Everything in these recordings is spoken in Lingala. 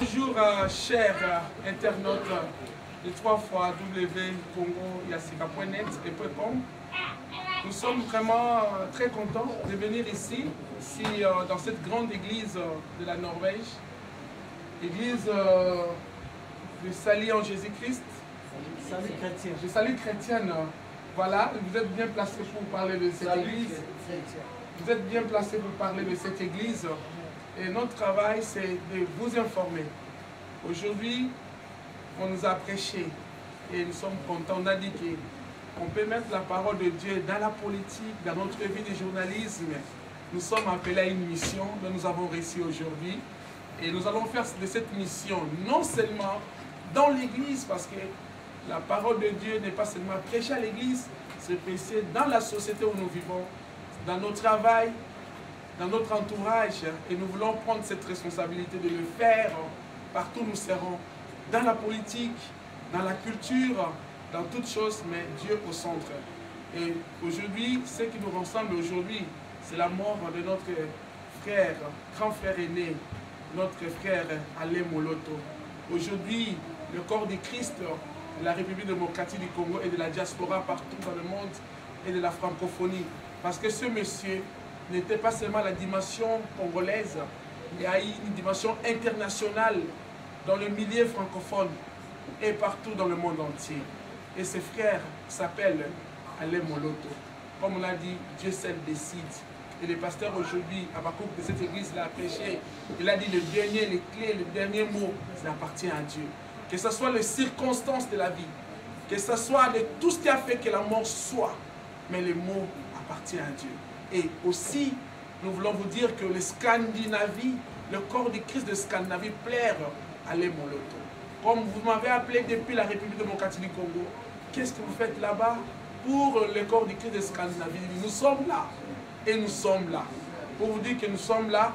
Bonjour chers internautes de 3xwcongoyassika.net et .com. Nous sommes vraiment très contents de venir ici dans cette grande église de la Norvège, église de Salut en Jésus-Christ. Salut chrétien. De Salut chrétienne. Voilà, vous êtes bien placé pour parler de cette église. Vous êtes bien placé pour parler de cette église. Et notre travail, c'est de vous informer. Aujourd'hui, on nous a prêché et nous sommes contents. On a dit qu'on peut mettre la parole de Dieu dans la politique, dans notre vie de journalisme. Nous sommes appelés à une mission que nous avons réussi aujourd'hui. Et nous allons faire de cette mission non seulement dans l'église, parce que la parole de Dieu n'est pas seulement prêchée à l'église, c'est prêchée dans la société où nous vivons, dans notre travail, dans notre entourage. Et nous voulons prendre cette responsabilité de le faire partout où nous serons, dans la politique, dans la culture, dans toutes choses, mais Dieu au centre. Et aujourd'hui, ce qui nous rassemble aujourd'hui, c'est la mort de notre frère, grand frère aîné, notre frère Alain Moloto. Aujourd'hui, le corps du Christ, de la République démocratique du Congo et de la diaspora partout dans le monde et de la francophonie. Parce que ce monsieur n'était pas seulement la dimension congolaise, il y a une dimension internationale dans le milieu francophone et partout dans le monde entier. Et ce frère s'appelle Alain Moloto. Comme on l'a dit, Dieu seul décide. Et le pasteur aujourd'hui, Habakkuk de cette église, l'a prêché. Il a dit les clés, le dernier mot, ça appartient à Dieu. Que ce soit les circonstances de la vie, que ce soit de tout ce qui a fait que la mort soit, mais le mot appartient à Dieu. Et aussi, nous voulons vous dire que le Scandinavie, le corps du Christ de Scandinavie plaire à Alain Moloto. Comme vous m'avez appelé depuis la République démocratique du Congo, qu'est-ce que vous faites là-bas pour le corps du Christ de Scandinavie? Nous sommes là et nous sommes là. Pour vous dire que nous sommes là,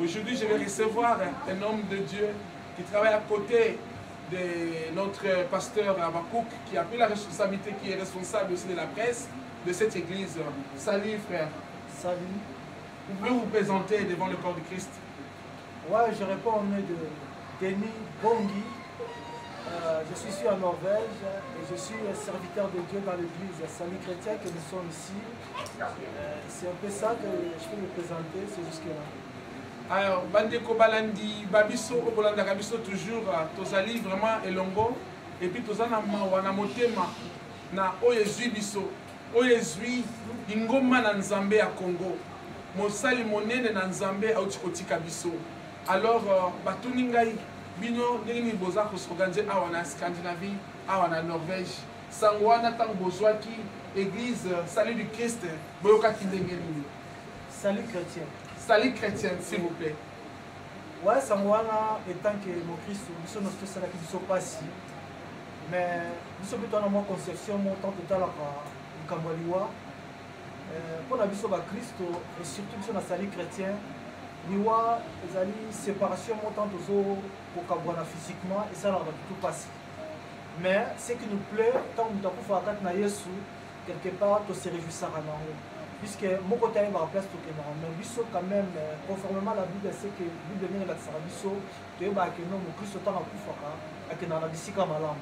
aujourd'hui je vais recevoir un homme de Dieu qui travaille à côté de notre pasteur Habakkuk, qui a pris la responsabilité, qui est responsable aussi de la presse de cette église. Salut frère. Salut. Vous pouvez vous présenter devant le corps du Christ? Ouais, je réponds au nom de Denis Bongi. Je suis ici en Norvège et je suis serviteur de Dieu dans l'église Salut chrétien que nous sommes ici. C'est un peu ça que je peux me présenter, c'est jusque-là. Alors, Bandeko Balandi, Babiso, Obolanda Gabiso, toujours, Tozali vraiment elongo, et puis Tozana Mawana Motema, na Oyezui Biso, Oyezui, Ingoma na Nzambe à Congo, Mosali Monene na Nzambe à Otikotika Biso. Alors, Batuningai, Bino, Nini Bozako s'organiser à Scandinavie, à Norvège, Sangwana Tang Bozwaki, Église, Salut du Christ, Boyoka Kindengeni. Salut chrétien. Salut chrétien, s'il vous plaît. Ouais, Sangwana, étant que mon Christ, nous sommes tous ceux qui ne sont pas ici. Mais nous sommes plutôt dans mon conception, mon temps total à Kambaliwa. Pour la vie sur Christ, et surtout nous sommes dans Salut chrétien, Niwa, ils ont une séparation montant pour Kabwana physiquement, et ça, on va tout passer. Mais ce qui nous plaît, tant que nous avons fait quelque part, on se réjouit ça. Puisque mon côté est en place pour que nous mais biso quand même conformément à la Bible c'est que la Bible est la biso tu es bah que non mon Christ autant à kufaka et que dans la bisika malam.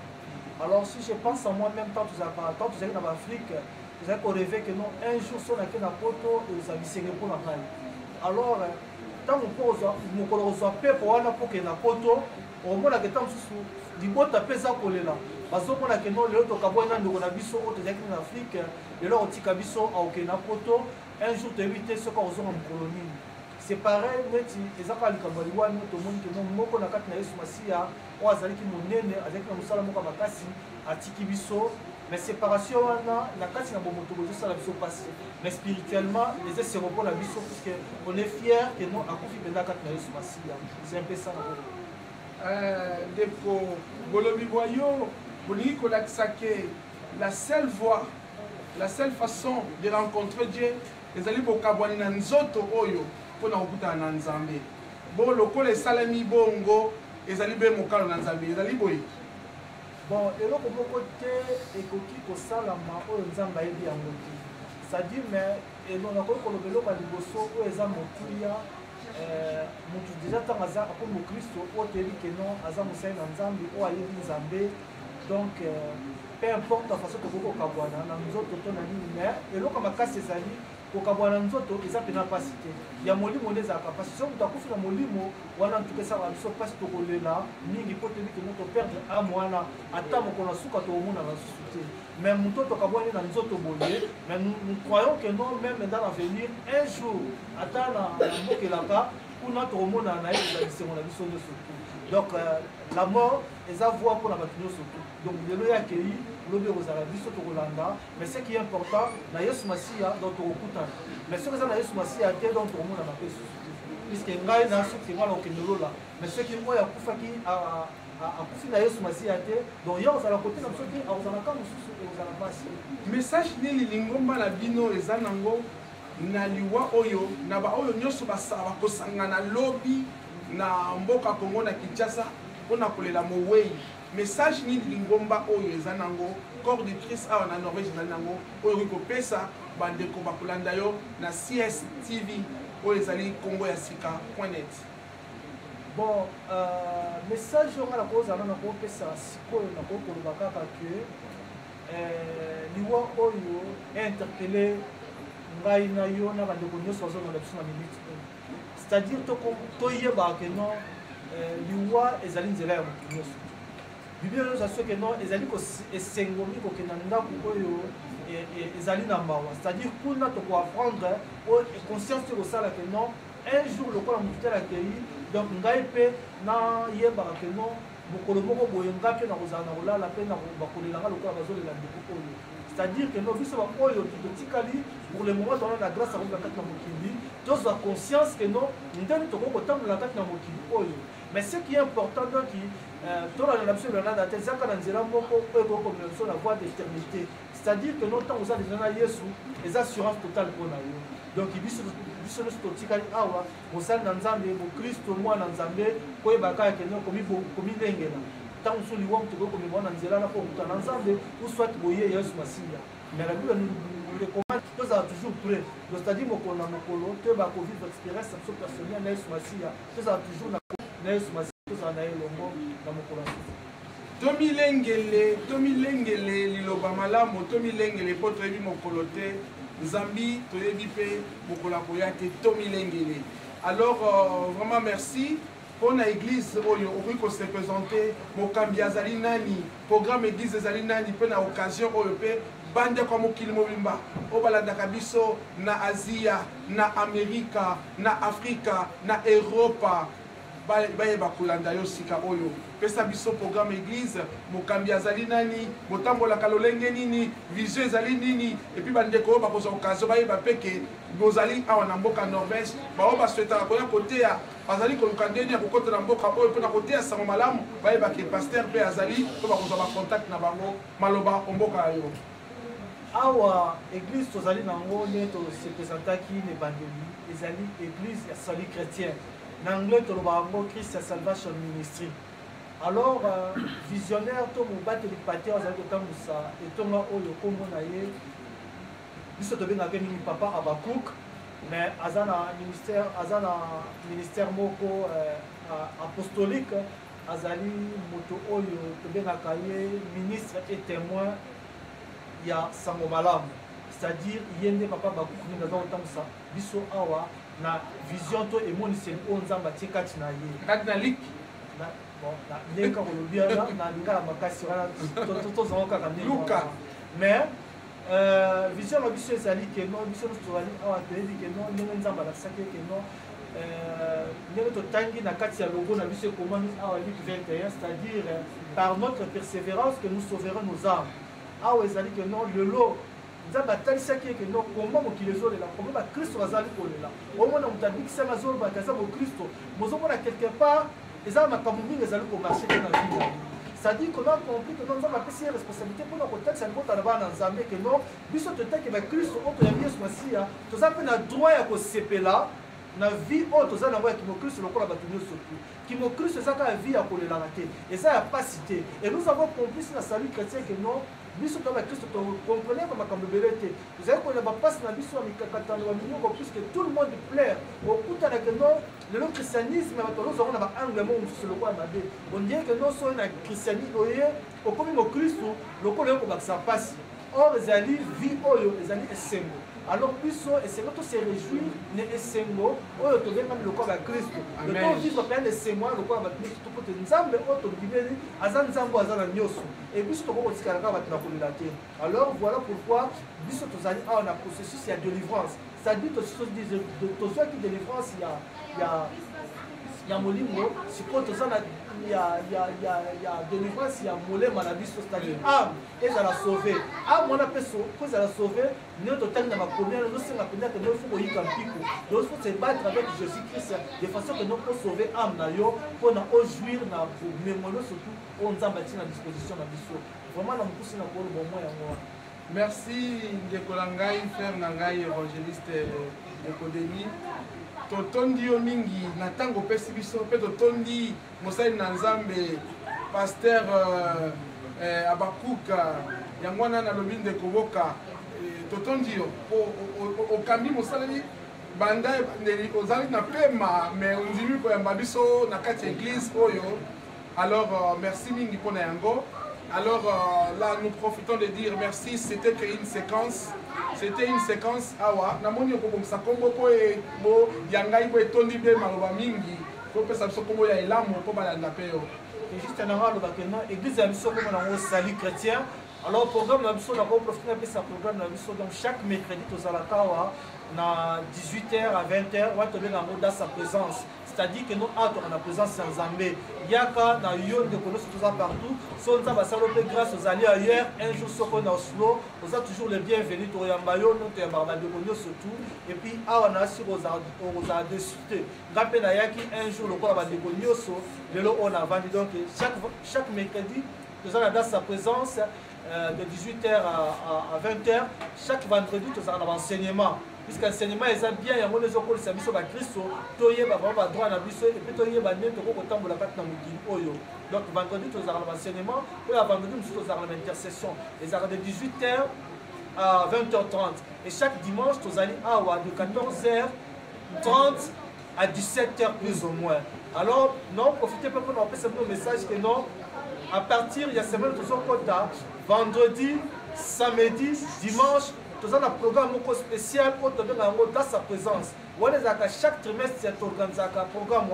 Alors si je pense à moi-même tant tous allez dans l'Afrique vous avez rêvé que non un jour sur laquelle la poto et vous avez serré pour la main. Alors tant on pose mon colore peu pour aller pour que la poto au moins la que tant sous du bon taper ça pour là. Parce que nous avons le Kabwana de Gonabiso, en Afrique, et là, on Kabiso à Okenapoto, un jour de 8 ce qu'on a en colonie. C'est pareil, les Zakal Kabaliwa, tout le monde qui nous moko na katna Yesu Masia, ou Azali qui monene, avec le Moussala Mokabakasi, à Tikibiso, mais séparation, la casse n'a pas moto, ça la biso passé. Mais spirituellement, les essais pour la biso, parce qu'on est fiers que nous, à Kofi Benda katna Yesu Masia. C'est un peu ça. Depo Bolobi Boyo. La seule voie, la seule façon de rencontrer Dieu, les alliés Bokabwani na nzoto oyo pour na okuta na Nzambe. Bon lokola salami bongo, les alliés be mokalo na Nzambe, les alliés boy. Bon, et là, côté et koki ko salama oyo Nzamba yebi yango. C'est-à-dire mais et non nakoi kolobelo ba liboso o eza motuya mutu déjà tant aza akomi Kristo o tebi que non aza mosali na Nzambe o ayebi Nzambe donc peu importe la façon tokoko kabwana na nzoto to na nini mais eloko makasi ezali kokabwana nzoto eza pena pasi te ya molimo nde ezalaka pasi so moto akufi na molimo wana ntuka esaka biso mpasi tokolela mingi po toyebi keno toperdre ame wana ata mokolo na suka tokomona na susu te mais moto tokabwani na nzoto boye mais nous croyons que non même dans l'avenir un jour ata na mbokelaka kuna tokomona na ye ezalisengo na biso nyonso tu donc la mort eza voie mpona bato nyonso tu donc lelo yakei lobi ekozala biso tokolanda mais ce qui est important na yesu masiya donc tokokutana mais soki eza na yesu masiya te donc tokomonana mpe susu puisque ngai na soki ngai na kokende lola mais soki oyo akufaki akufi na yesu masiya te donc ye ozala kote na biso te akozalaka mosusu ekozala mpasi message nini lingomba na bino eza nango na liwa oyo na baoyo nyonso bakosangana lobi na mboka Kongo na Kinshasa mpona kolela mowei message nini lingomba oyo eza nango corps de Christ awa na Norvège ezali nango oyo okoki kopesa bandeko bakolanda yo na CSTV oyo ezali Congo ya sika.net. Bon, message nga nakozala nakopesa sikoyo nakokoloba kaka ke liwa oyo interpellé ngai na yo na bandeko nyonso bazolanda biso na minute c'est-à-dire toyebaka ke non liwa ezali nzela ya moto nyonso biblia nyonso aso ke non ezali esengomi kokenda ndako oyo ezali na mawa c'est-à-dire kuna tokoapprendre conscience te kosala ke non un jour lokola motu te akei donc ngai mpe nayebaka ke non mokolo moko boye ngai mpe nakozala na kolala mpe bakolelanga lokola bazolela ndeko oyo c'est-à-dire que nous sommes totikali pour le moment dans la grâce à la carte na mokili tozwa conscience que non ndeni tokokotambola na kati na mokili oyo mais ce qui est important donc tolala na biso elanda te ezaka na nzela moko oyo ekokomela biso na voie d'éternité c'est-à-dire que non ntango oza deja na yesu eza assurance totale mpona yo donc biso nyonso totikali awa mosali na nzambe mokristo mwana nzambe koyebaka yake no komilengela ntango mosusu liwa moto kokomema na nzela na kokuta na nzambe ou soit boye yesu masiya mais la bible nous recommande tozala toujours prêt donc c'est-à-dire mokolo na mokolo toyeba kovivre expérience na biso personnel na yesu masiya tozala toujours na yesu masiya tozala na ye elongo na mokolo na biso tomilengele liloba malamu tomilengele mpo toyebi mokolo te nzambi toyebi mpe mokolo akoya te tomilengele alors vraiment merci pour l'église oyo okoki ko se présenter mokambi azali nani programme église ezali nani pe na occasion oyo pe bande kwa mokili mobimba obalandaka biso na Asia na Amerika na Afrika na Europa bayeba kolanda yo sika oyo pesa biso programme église mokambi azali nani botambolaka lolenge nini vision ezali nini et puis bandeko oyo bakozwa occasion bayeba peke bozali awa na mboka Norvège bao baswetaka koya koteya bazali koluka ndeni ya kokota na mboka oyo mpona koteya sango malamu bayeba ke pasteur mpe azali to bakozwa bacontact na bango maloba omboka yo awa église tozali nango nde tosepresentaki na ebandeli ezali église ya salut chrétien na anglais tolobaka yango Christ Salvation Ministry. Alors visionnaire to mobateli pater azali kotambwisa etonga oyo kombo na ye biso tobengaka nini papa Abakouk mais aza na ministère moko apostolique azali moto oyo tobengaka ye ministre et témoin ya sango malamu c'est-à-dire ye nde papa Abakouk nini aza kotambwisa biso awa na vision to emoniseli oyo nzambe atie kati na ye kati na lik ndenge kaka olobi na lingala makasi wana tozango kaka luka mais vision na biso ezali keno biso nyonso tozali awa toyebi keno ndenge nzambe alakisaki ye keno ndenge totangi na kati ya logo na biso ekomami awa Luc 21 c'est-à-dire par notre persévérance que nous sauverons nos âmes awa ezali keno lelo nzambe atalisaki eke no koma mokili ezolela koma bakristo bazali kolela omona moto abikisami azolobaka aza mokristo mozomona quelque part eza makambo mingi ezali komarche te na vie na ye c'est-à-dire qu'on a compris que nzambe apesi ye responsabilité mpona kotalisa libota na bana na nzambe ke no biso totaki bakristo oyo toyambi yesu masiya toza mpe na droit ya kosepela na vie autre ça na moi Kimokristo lokola bato nyonso tu Kimokristo ça ka vie ya kolela raté et ça ya pas cité et nous avons compris na salut chrétien que non biso to ba Kristo to comprenez comme makambo belete vous avez qu'on va passer na biso mikakatano wa minyoko puisque tout le monde plaire au kutana que non le christianisme bato nous avons na angle mo sur le quoi mabe on dit que non so na christianisme oye au comme Kimokristo lokola ko ba ça passe or ezali vie oyo ezali esengo alors biso esengo to se réjouir ne esengo oyo to benga lokola ba Kristo le temps vivre plein de sémoins lokola ba Kristo to kote nzambe oyo to bibeli azan nzambo azana nyoso et biso to ko tikala ka bato na kolela te alors voilà pourquoi biso to zali a na processus ya délivrance ça dit to so soit qui délivrance ya molimo siko to zana ya délivrance ya molema na biso c'est-à-dire âme ezala sauver âme wana peso ko ezala sauver nous total na makomia nous senga pena que nous faut yika mpiko nous faut se battre avec Jésus-Christ de façon que nous pour sauver âme na yo pour na jouir na mémoire surtout on nzamba tina disposition na biso vraiment na mpusi na ko bon moi yango. Merci Ndeko Langai frère Nangai évangéliste de Kodemi. Totondi yo mingi na tango pesi biso pe totondi mosali na Nzambe pasteur Abakuka yangwana na lobi Ndeko Boka totondi yo okambi mosali banda ozali na pema mais ondimi ko yamba biso na kati église oyo alors merci mingi pona yango. Alors là, nous profitons de dire merci. C'était une séquence. C'était une séquence. Awa. Namoni comme ça combo ko e bo yangai bo etondi be maloba mingi. Ko pesa biso combo ya elamo ko balanda peo. Et juste un râle bakena église ya biso comme na salut chrétien. Alors programme na biso na ko profiter de ce programme na biso donc chaque mercredi to zalakawa na 18h à 20h on va te donner dans sa présence. C'est-à-dire que nous avons la présence sans Zambé. Yaka na yon de connaître tout ça partout. Son ça va salopé grâce aux alliés ailleurs. Un jour sur qu'on a Oslo, on a toujours les bienvenus. Tu Yambayo, nous te Yambaba de connaître surtout. Et puis on a sur aux a déçuté. Rappelez na yaki un jour le corps va de connaître so. Le lot on a vendu donc chaque mercredi nous avons dans sa présence de 18h à 20h. Chaque vendredi nous avons l'enseignement. Puisque l'enseignement est bien, il y a des gens qui sont en Christ, ils ont droit à biso et puis ils ont droit à donc vendredi, nous avons l'enseignement, puis vendredi, nous avons l'intercession. Ils ont de 18h à 20h30. Et chaque dimanche, nous allons de 14h30 à 17h plus ou moins. Alors, non, profitez pour qu'on appelle ce message que non, à partir, il y a semaine, nous sommes vendredi, samedi, dimanche. Nous avons un programme spécial pour te donner dans sa présence. Chaque trimestre, c'est organisé un programme.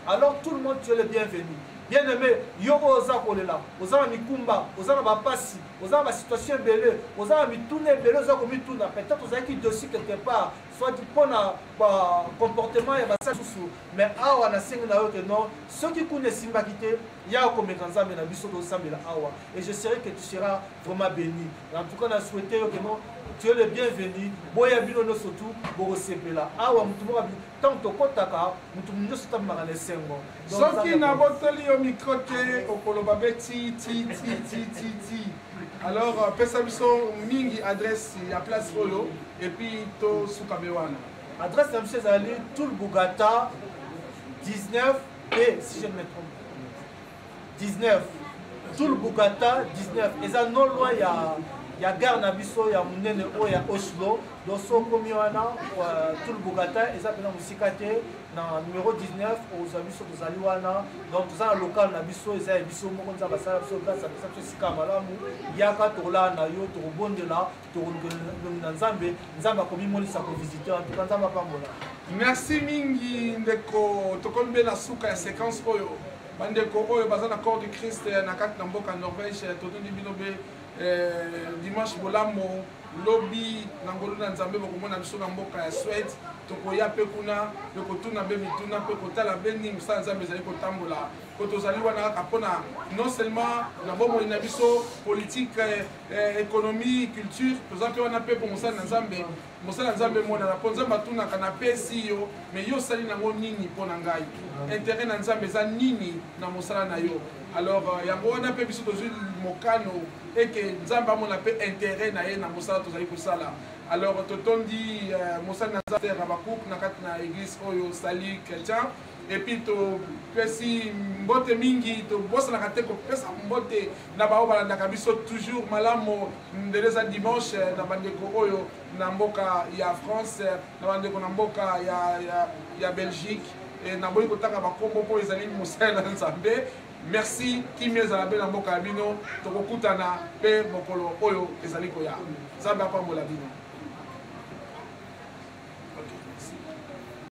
Alors tout le monde, tu es le bienvenu. Bien aimé, Yogo Oza Kolela, Oza Mikumba, Oza Bapasi, Oza ma situation belle, Oza Mitoune belle, Oza Komituna. Peut-être Oza qui dossier quelque part, soit du bon comportement et ça sous. Mais awa na singa na que non, ceux qui connaissent Simba Kité, il y a comme Kanza mais na biso do Sambela awa. Et je serai que tu seras vraiment béni. En tout cas, on a souhaité que non. Tu es le bienvenu. Boya bino no surtout bo sepela. Awa mutumo abi tant to kotaka mutumo no sota magane sengo. Soki na boteli yo micro te okoloba beti ti. Alors pesa biso mingi adresse ya place oyo et puis to sukabewana. Adresse de M. Zali tout le Bougata 19 et si je ne me trompe 19 tout le Bougata 19 et ça non loin il y a gare Nabiso, il y a Mounene, il y a Oslo, donc son communana, tout le Bougata, et ça peut être dans le numéro 19, aux Abisso de Zaliwana, donc tout ça local Nabiso, et ça est Bisso, Mokonza, Bassala, grâce à ça, c'est Kamalamu, Yaka, Tola, Nayo, Torobondela, Toronzambe, Nzamba, comme il s'est visité, en tout cas, Nzamba Pamola. Merci Mingi, Ndeko, Tokombe la souka, la séquence Oyo, Bandeko Oyo, Bazana Corps du Christ, Nakat Namboka, Norvège, Totoni Binobe. Dimanche bolamo lobby nangolo na nzambe bokomona biso na mboka ya Suède tokoya pe kuna tokotuna be mituna pe kotala be ningi sa nzambe ezali kotambola ko tozali wana kapona non seulement na bomoi na biso politique économie culture tozali pe wana pe po mosala na nzambe mona na ponza matuna kana pesi yo mais yo sali nango nini pona ngai intérêt na nzambe za nini na mosala na yo alors yango wana pe biso tozwi mokano et que nzamba mon appel intérêt na ye na mosala tozali kosala Alors totondi mosali naza te Rabakouk na kati na église oyo sali chrétien et puis to pesi mbote mingi to bosanaka te kopesa mbote na bao balandaka biso toujours malamu ndeleza dimanche na bandeko oyo na mboka ya France na bandeko na mboka ya Belgique et na boyi kotanga bakombo po ezali mosala na Nzambe. Merci kimia ezala be na mboka ya bino tokokutana pe mokolo oyo ezali koya Nzambe apambola bino.